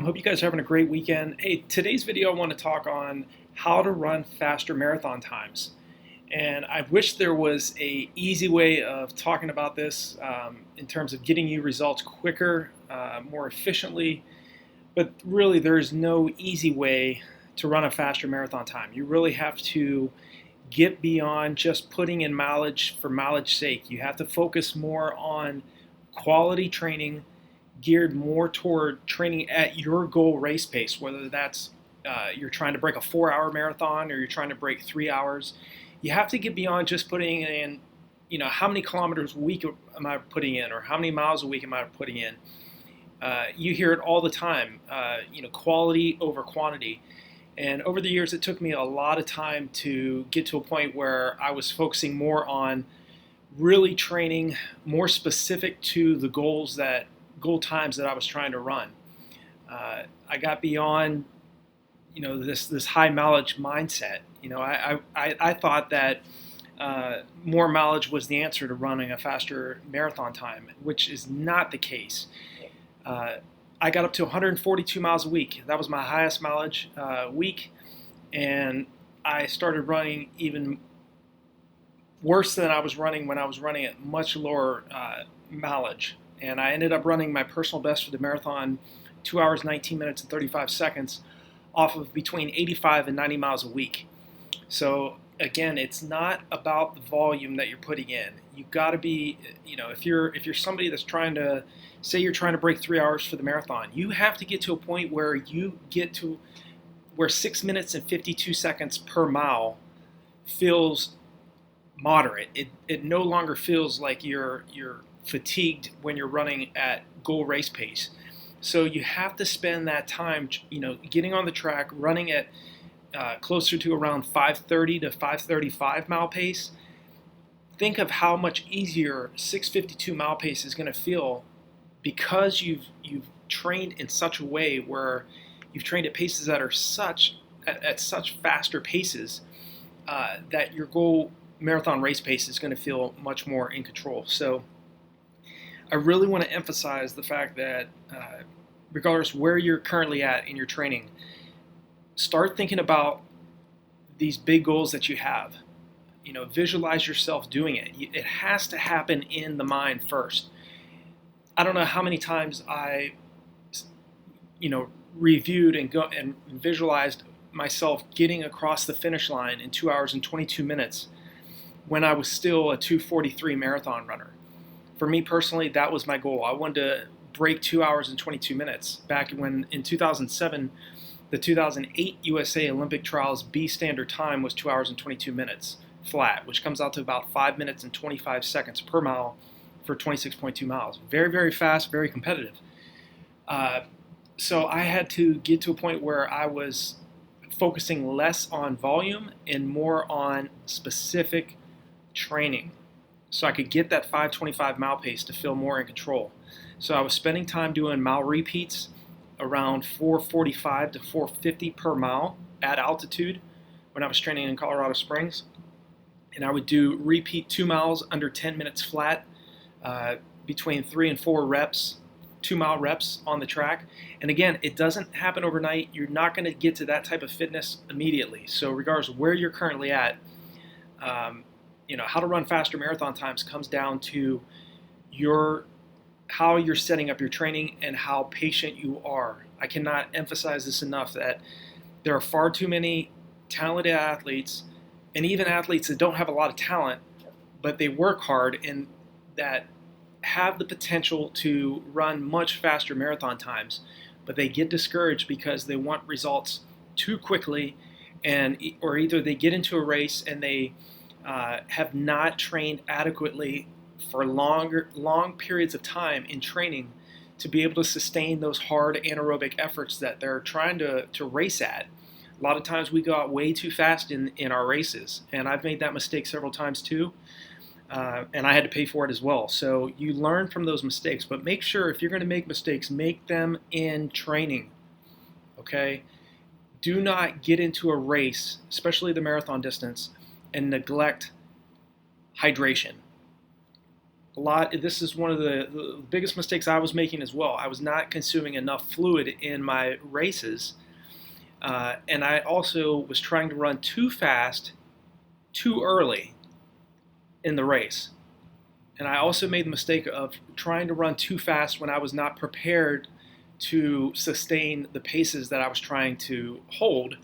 I hope you guys are having a great weekend. Hey, today's video I want to talk on how to run faster marathon times. And I wish there was a easy way of talking about this in terms of getting you results quicker, more efficiently. But really, there is no easy way to run a faster marathon time. You really have to get beyond just putting in mileage for mileage's sake. You have to focus more on quality training geared more toward training at your goal race pace, whether that's you're trying to break a 4-hour marathon or you're trying to break 3 hours. You have to get beyond just putting in, how many kilometers a week am I putting in or how many miles a week am I putting in. You hear it all the time, quality over quantity. And over the years, it took me a lot of time to get to a point where I was focusing more on really training more specific to the goal times that I was trying to run. I got beyond, this high mileage mindset. I thought that more mileage was the answer to running a faster marathon time, which is not the case. I got up to 142 miles a week. That was my highest mileage week, and I started running even worse than I was running when I was running at much lower mileage. And I ended up running my personal best for the marathon 2 hours, 19 minutes, and 35 seconds off of between 85 and 90 miles a week. So again, it's not about the volume that you're putting in. You've got to be, if you're somebody that's trying to, say you're trying to break 3 hours for the marathon, you have to get to a point where you get to where 6 minutes and 52 seconds per mile feels moderate. It no longer feels like you're fatigued when you're running at goal race pace. So you have to spend that time, getting on the track, running at closer to around 5:30 to 5:35 mile pace. Think of how much easier 6:52 mile pace is going to feel because you've trained in such a way where you've trained at paces that are at such faster paces that your goal marathon race pace is going to feel much more in control. So I really want to emphasize the fact that regardless where you're currently at in your training, start thinking about these big goals that you have. Visualize yourself doing it. It has to happen in the mind first. I don't know how many times I, reviewed and visualized myself getting across the finish line in 2 hours and 22 minutes when I was still a 2:43 marathon runner. For me personally, that was my goal. I wanted to break 2 hours and 22 minutes. Back when in 2007, the 2008 USA Olympic Trials B standard time was 2 hours and 22 minutes flat, which comes out to about 5 minutes and 25 seconds per mile for 26.2 miles. Very, very fast, very competitive. So I had to get to a point where I was focusing less on volume and more on specific training, so I could get that 5:25 mile pace to feel more in control. So I was spending time doing mile repeats around 445 to 450 per mile at altitude when I was training in Colorado Springs. And I would do repeat 2 miles under 10 minutes flat, between 3 and 4 reps, 2-mile reps on the track. And again, it doesn't happen overnight. You're not going to get to that type of fitness immediately. So regardless of where you're currently at, how to run faster marathon times comes down to how you're setting up your training and how patient you are. I cannot emphasize this enough, that there are far too many talented athletes, and even athletes that don't have a lot of talent, but they work hard and that have the potential to run much faster marathon times, but they get discouraged because they want results too quickly, or either they get into a race and they have not trained adequately for long periods of time in training to be able to sustain those hard anaerobic efforts that they're trying to race at. A lot of times we go out way too fast in our races, and I've made that mistake several times too, and I had to pay for it as well. So you learn from those mistakes, but make sure if you're going to make mistakes, make them in training, okay? Do not get into a race, especially the marathon distance, and neglect hydration. This is one of the biggest mistakes I was making as well. I was not consuming enough fluid in my races, and I also was trying to run too fast, too early in the race. And I also made the mistake of trying to run too fast when I was not prepared to sustain the paces that I was trying to hold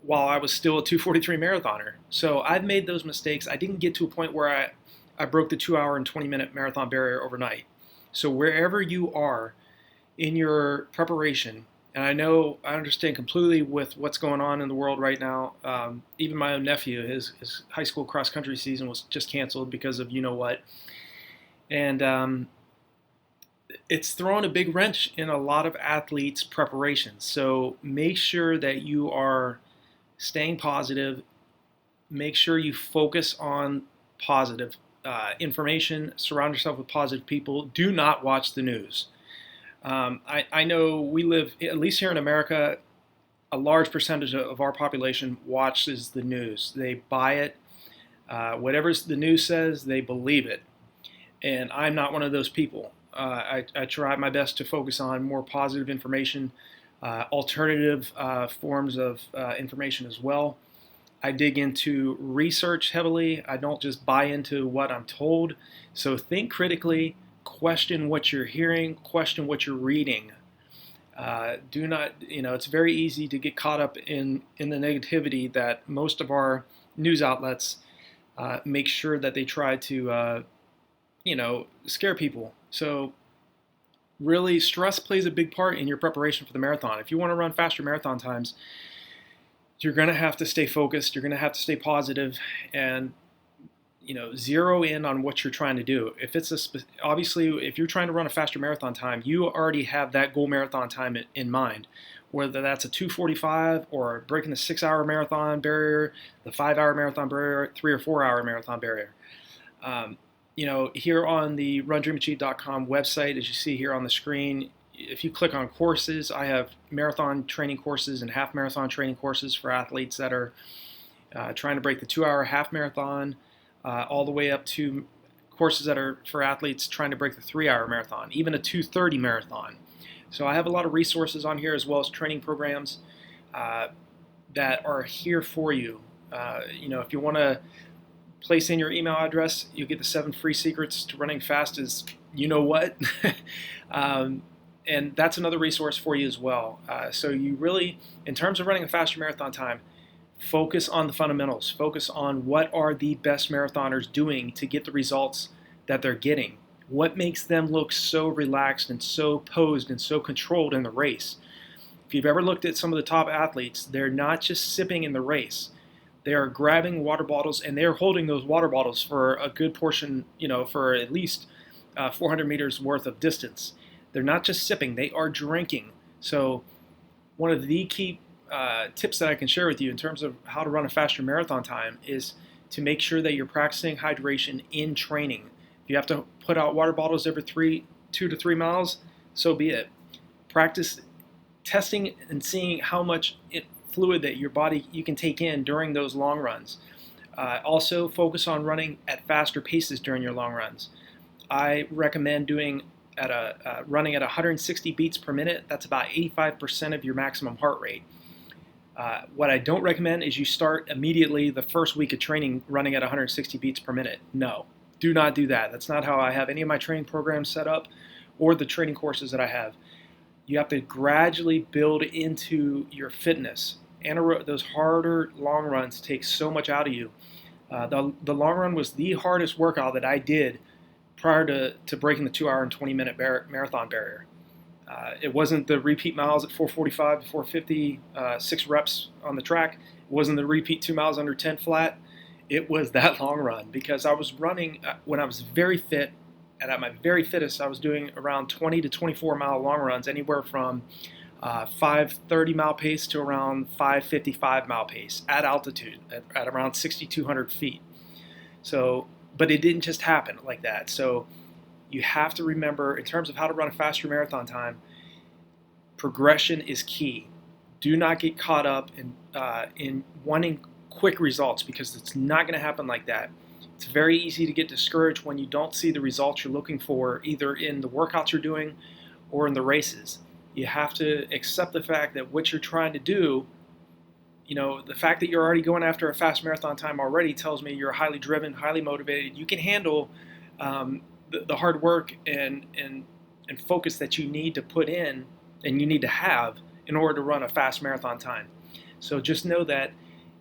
while I was still a 2:43 marathoner. So I've made those mistakes. I didn't get to a point where I broke the 2 hour and 20-minute marathon barrier overnight. So wherever you are in your preparation, and I understand completely with what's going on in the world right now. Even my own nephew, his high school cross country season was just canceled because of you know what. And it's thrown a big wrench in a lot of athletes' preparations. So make sure that you are staying positive. Make sure you focus on positive information. Surround yourself with positive people. Do not watch the news. I know we live, at least here in America, a large percentage of our population watches the news. They buy it. Whatever the news says, they believe it. And I'm not one of those people. I try my best to focus on more positive information, alternative forms of information as well. I dig into research heavily. I don't just buy into what I'm told. So think critically, question what you're hearing, question what you're reading. Do not, it's very easy to get caught up in the negativity that most of our news outlets make sure that they try to scare people. So really, stress plays a big part in your preparation for the marathon. If you want to run faster marathon times, you're going to have to stay focused. You're going to have to stay positive and, zero in on what you're trying to do. Obviously, if you're trying to run a faster marathon time, you already have that goal marathon time in mind, whether that's a 2:45 or breaking the 6-hour marathon barrier, the 5-hour marathon barrier, 3 or 4-hour marathon barrier. Here on the RunDreamAchieve.com website, as you see here on the screen, if you click on courses, I have marathon training courses and half marathon training courses for athletes that are trying to break the 2-hour half marathon, all the way up to courses that are for athletes trying to break the 3-hour marathon, even a 2:30 marathon. So I have a lot of resources on here as well as training programs that are here for you. If you want to place in your email address, you get the 7 free secrets to running fast as you know what. And that's another resource for you as well. So you really, in terms of running a faster marathon time, focus on the fundamentals. Focus on what are the best marathoners doing to get the results that they're getting. What makes them look so relaxed and so posed and so controlled in the race? If you've ever looked at some of the top athletes, they're not just sipping in the race. They are grabbing water bottles and they're holding those water bottles for a good portion, for at least 400 meters worth of distance. They're not just sipping, they are drinking. So one of the key tips that I can share with you in terms of how to run a faster marathon time is to make sure that you're practicing hydration in training. If you have to put out water bottles every 2 to 3 miles, so be it. Practice testing and seeing how much fluid that your body you can take in during those long runs. Also focus on running at faster paces during your long runs. I recommend running at 160 beats per minute. That's about 85% of your maximum heart rate. What I don't recommend is you start immediately the first week of training running at 160 beats per minute. No, do not do that. That's not how I have any of my training programs set up or the training courses that I have. You have to gradually build into your fitness. Those harder long runs take so much out of you. The long run was the hardest workout that I did prior to breaking the 2-hour and 20-minute marathon barrier. It wasn't the repeat miles at 4:45 to 4:50, 6 reps on the track. It wasn't the repeat 2 miles under 10 flat. It was that long run because I was running when I was very fit, and at my very fittest, I was doing around 20 to 24 mile long runs, anywhere from 5:30 mile pace to around 5:55 mile pace at altitude at around 6,200 feet. So, but it didn't just happen like that. So you have to remember, in terms of how to run a faster marathon time, progression is key. Do not get caught up in wanting quick results because it's not going to happen like that. It's very easy to get discouraged when you don't see the results you're looking for, either in the workouts you're doing or in the races. You have to accept the fact that what you're trying to do, the fact that you're already going after a fast marathon time already tells me you're highly driven, highly motivated. You can handle the hard work and focus that you need to put in and you need to have in order to run a fast marathon time. So just know that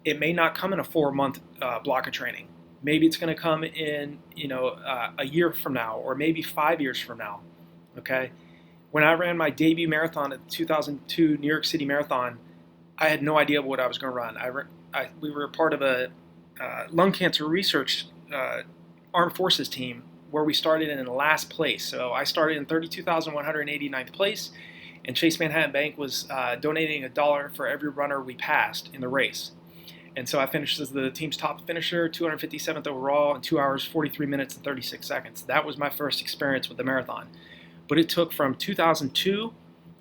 it may not come in a 4-month block of training. Maybe it's going to come in, a year from now, or maybe 5 years from now. Okay. When I ran my debut marathon at the 2002 New York City Marathon, I had no idea what I was going to run. We were a part of a lung cancer research armed forces team where we started in last place. So I started in 32,189th place, and Chase Manhattan Bank was donating $1 for every runner we passed in the race. And so I finished as the team's top finisher, 257th overall, in 2 hours, 43 minutes, and 36 seconds. That was my first experience with the marathon. But it took from 2002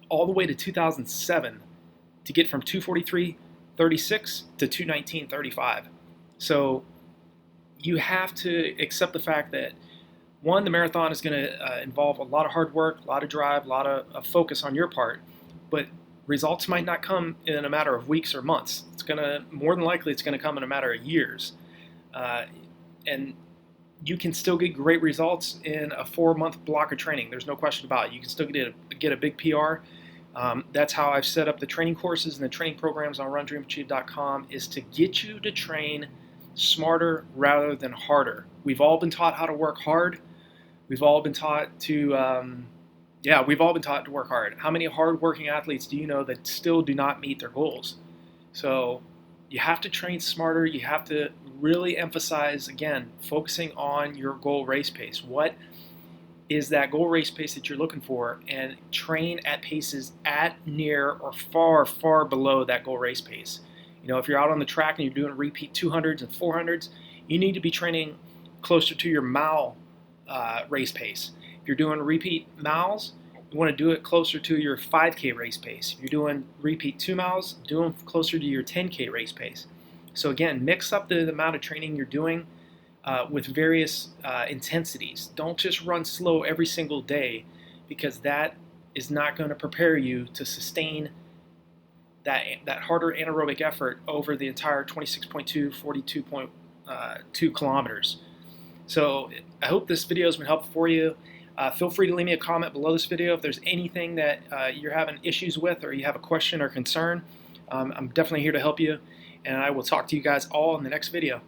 all the way to 2007 to get from 243.36 to 219.35. So you have to accept the fact that, one, the marathon is going to involve a lot of hard work, a lot of drive, a lot of focus on your part, but results might not come in a matter of weeks or months. More than likely, it's going to come in a matter of years. And you can still get great results in a 4-month block of training. There's no question about it. You can still get a big PR. That's how I've set up the training courses and the training programs on RunDreamAchieve.com, is to get you to train smarter rather than harder. We've all been taught how to work hard. We've all been taught to work hard. How many hard-working athletes do you know that still do not meet their goals? So you have to train smarter. You have to really emphasize, again, focusing on your goal race pace. What is that goal race pace that you're looking for? And train at paces at, near, or far, far below that goal race pace. If you're out on the track and you're doing repeat 200s and 400s, you need to be training closer to your mile race pace. If you're doing repeat miles, you want to do it closer to your 5K race pace. If you're doing repeat 2 miles, do them closer to your 10K race pace. So again, mix up the amount of training you're doing with various intensities. Don't just run slow every single day, because that is not going to prepare you to sustain that harder anaerobic effort over the entire 26.2, 42.2 kilometers. So I hope this video has been helpful for you. Feel free to leave me a comment below this video if there's anything that you're having issues with, or you have a question or concern. I'm definitely here to help you, and I will talk to you guys all in the next video.